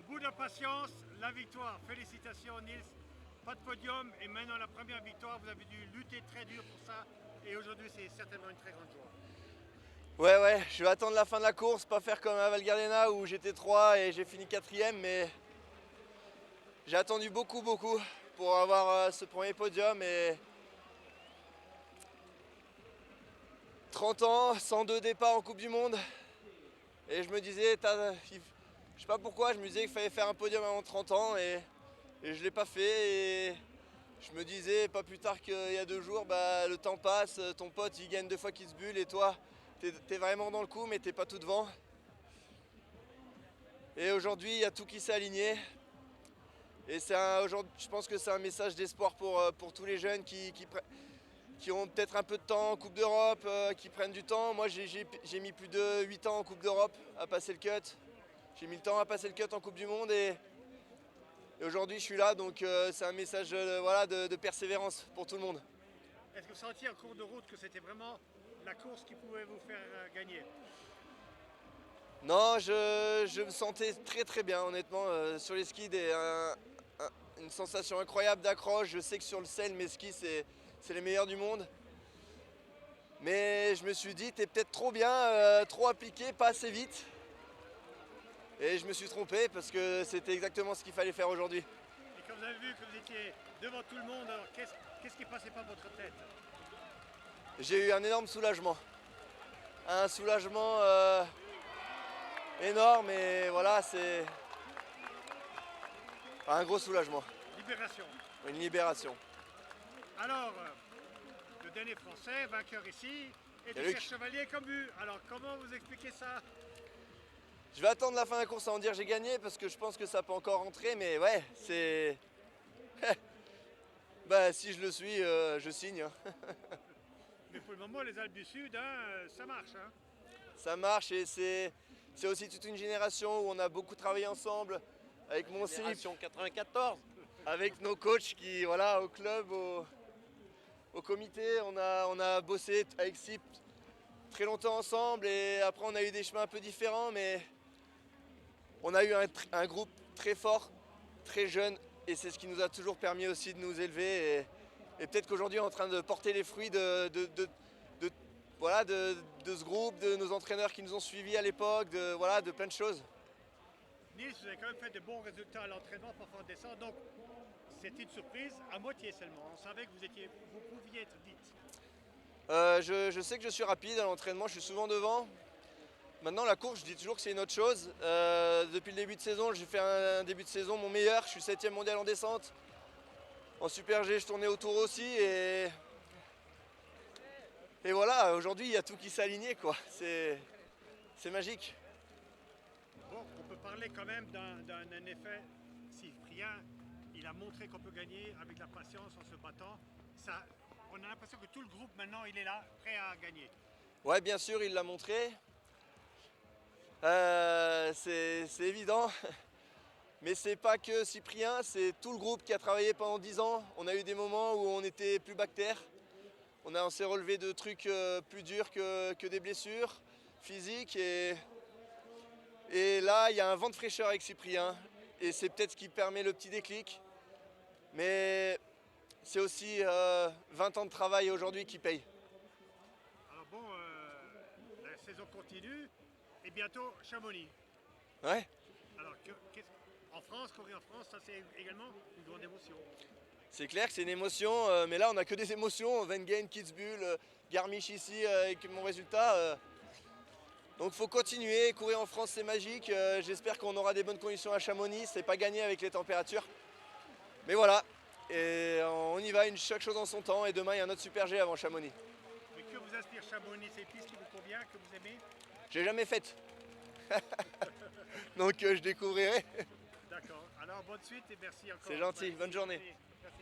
bout de patience, la victoire. Félicitations Nils. Pas de podium et maintenant la première victoire. Vous avez dû lutter très dur pour ça et aujourd'hui c'est certainement une très grande joie. Ouais, je vais attendre la fin de la course, pas faire comme à Val Gardena où j'étais 3 et j'ai fini 4ème, mais j'ai attendu beaucoup pour avoir ce premier podium et 30 ans, 102 départs en Coupe du Monde et je me disais, je sais pas pourquoi, je me disais qu'il fallait faire un podium avant 30 ans et je l'ai pas fait et je me disais pas plus tard qu'il y a 2 jours, le temps passe, ton pote il gagne 2 fois Kitzbühel et toi t'es vraiment dans le coup mais t'es pas tout devant. Et aujourd'hui il y a tout qui s'est aligné et je pense que c'est un message d'espoir pour tous les jeunes qui ont peut-être un peu de temps en Coupe d'Europe, qui prennent du temps. Moi j'ai mis plus de 8 ans en Coupe d'Europe à passer le cut. J'ai mis le temps à passer le cut en Coupe du Monde et aujourd'hui je suis là, donc c'est un message de persévérance pour tout le monde. Est-ce que vous sentiez en cours de route que c'était vraiment la course qui pouvait vous faire gagner? Non, je me sentais très bien honnêtement sur les skis, une sensation incroyable d'accroche. Je sais que sur le sel mes skis c'est les meilleurs du monde. Mais je me suis dit t'es peut-être trop bien, trop appliqué, pas assez vite. Et je me suis trompé parce que c'était exactement ce qu'il fallait faire aujourd'hui. Et quand vous avez vu que vous étiez devant tout le monde, alors qu'est-ce qui passait par votre tête? J'ai eu un énorme soulagement. Un soulagement énorme et voilà, c'est un gros soulagement. Libération. Une libération. Alors, le dernier français, vainqueur ici, et C'est de Luc. chevalier comme but. Alors, comment vous expliquez ça? Je vais attendre la fin de la course avant de dire j'ai gagné parce que je pense que ça peut encore rentrer, mais ouais, c'est... si je le suis, je signe. Mais pour le moment, les Alpes du Sud, ça marche. Ça marche et c'est aussi toute une génération où on a beaucoup travaillé ensemble avec mon slip, Génération 94. avec nos coachs qui, voilà, au club, au comité, on a bossé avec SIP très longtemps ensemble et après on a eu des chemins un peu différents, mais on a eu un groupe très fort, très jeune et c'est ce qui nous a toujours permis aussi de nous élever et peut-être qu'aujourd'hui on est en train de porter les fruits de ce groupe, de nos entraîneurs qui nous ont suivis à l'époque, de plein de choses. Nils, vous avez quand même fait de bons résultats à l'entraînement, parfois en descente, donc c'était une surprise à moitié seulement. On savait que vous pouviez être vite. Je sais que je suis rapide à l'entraînement, je suis souvent devant. Maintenant la course, je dis toujours que c'est une autre chose. Depuis le début de saison, j'ai fait un début de saison mon meilleur, je suis 7ème mondial en descente. En Super G, je tournais autour aussi et voilà, aujourd'hui il y a tout qui s'est aligné quoi. C'est magique. Bon, on peut parler quand même d'un effet Cyprien. Il a montré qu'on peut gagner avec la patience en se battant. On a l'impression que tout le groupe maintenant il est là, prêt à gagner. Ouais, bien sûr, il l'a montré. C'est évident. Mais c'est pas que Cyprien, c'est tout le groupe qui a travaillé pendant 10 ans. On a eu des moments où on était plus bactère. On s'est relevé de trucs plus durs que des blessures physiques. Et là, il y a un vent de fraîcheur avec Cyprien. Et c'est peut-être ce qui permet le petit déclic. Mais c'est aussi 20 ans de travail aujourd'hui qui paye. Alors bon, la saison continue et bientôt Chamonix. Ouais. Alors en France, courir en France, ça c'est également une grande émotion. C'est clair que c'est une émotion, mais là on a que des émotions. Wengen, Kitzbühel, Garmisch ici avec mon résultat. Donc faut continuer, courir en France c'est magique. J'espère qu'on aura des bonnes conditions à Chamonix, c'est pas gagné avec les températures. Mais voilà, et on y va, chaque chose en son temps, et demain il y a un autre Super G avant Chamonix. Mais que vous inspire Chamonix, c'est une piste qui vous convient, que vous aimez? J'ai jamais faite. Donc je découvrirai. D'accord, alors bonne suite et merci encore. C'est gentil, bonne journée. Merci.